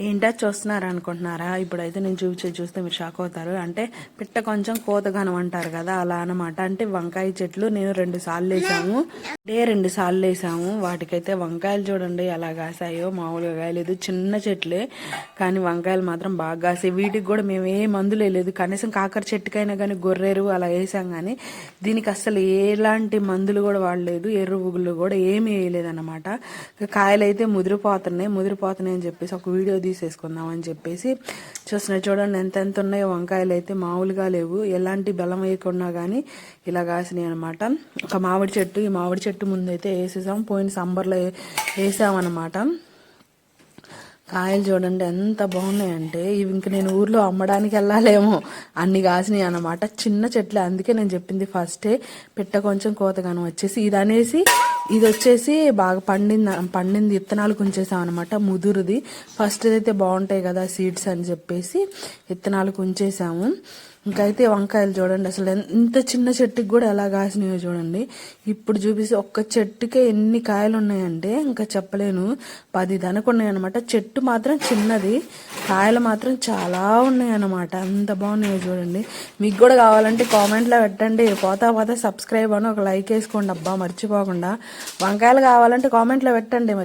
ఏంటో చూస్తున్నారు అనుకుంటున్నారా? ఇప్పుడైతే నేను చూస్తే మీరు షాక్ అవుతారు. అంటే పిట్ట కొంచెం కోతగానం అంటారు కదా, అలా అనమాట. అంటే వంకాయ చెట్లు నేను 2 సార్లు వేసాము, 2 సార్లు వేసాము. వాటికైతే వంకాయలు చూడండి ఎలా కాసాయో, మామూలుగా కాయలేదు. చిన్న చెట్లే కానీ వంకాయలు మాత్రం బాగా కాసాయి. వీటికి కూడా మేము ఏ మందులు వేయలేదు. కనీసం కాకర చెట్టుకైనా కానీ గొర్రెరు అలా వేసాం, కానీ దీనికి అసలు ఎలాంటి మందులు కూడా వాడలేదు. ఎరువులు కూడా ఏమీ వేయలేదు అనమాట. కాయలు అయితే ముదిరిపోతున్నాయి అని చెప్పేసి ఒక వీడియో తీసేసుకుందాం అని చెప్పేసి చూస్తున్నా. చూడండి ఎంత ఉన్నాయో వంకాయలు. అయితే మామూలుగా లేవు, ఎలాంటి బలం వేయకుండా కానీ ఇలా కాసినాయి అనమాట. ఒక మామిడి చెట్టు, ఈ మామిడి చెట్టు ముందు అయితే వేసేసాం, పోయిన సంబర్లో వేసామన్నమాట. కాయలు చూడండి ఎంత బాగున్నాయంటే ఇవి ఇంక నేను ఊర్లో అమ్మడానికి వెళ్ళాలేమో అన్ని కాసినాయి అనమాట. చిన్న చెట్లే, అందుకే నేను చెప్పింది ఫస్టే పిట్ట కొంచెం కోతగానం వచ్చేసి ఇది వచ్చేసి బాగా పండింది విత్తనాలు కుంచేసాం అనమాట. ముదురుది ఫస్ట్ అయితే బాగుంటాయి కదా సీడ్స్ అని చెప్పేసి విత్తనాలు కుంచేసాము. ఇంకైతే వంకాయలు చూడండి అసలు ఎంత చిన్న చెట్టుకి కూడా ఎలా కాసినాయో చూడండి. ఇప్పుడు చూపిస్తే ఒక్క చెట్టుకే ఎన్ని కాయలు ఉన్నాయంటే ఇంకా చెప్పలేను, 10 దానికి ఉన్నాయన్నమాట. చెట్టు మాత్రం చిన్నది, కాయలు మాత్రం చాలా ఉన్నాయన్నమాట. అంత బాగున్నాయో చూడండి. మీకు కూడా కావాలంటే కామెంట్లో పెట్టండి. పోతా సబ్స్క్రైబ్ అని ఒక లైక్ వేసుకోండి అబ్బా, మర్చిపోకుండా. వంకాయలు కావాలంటే కామెంట్లో పెట్టండి.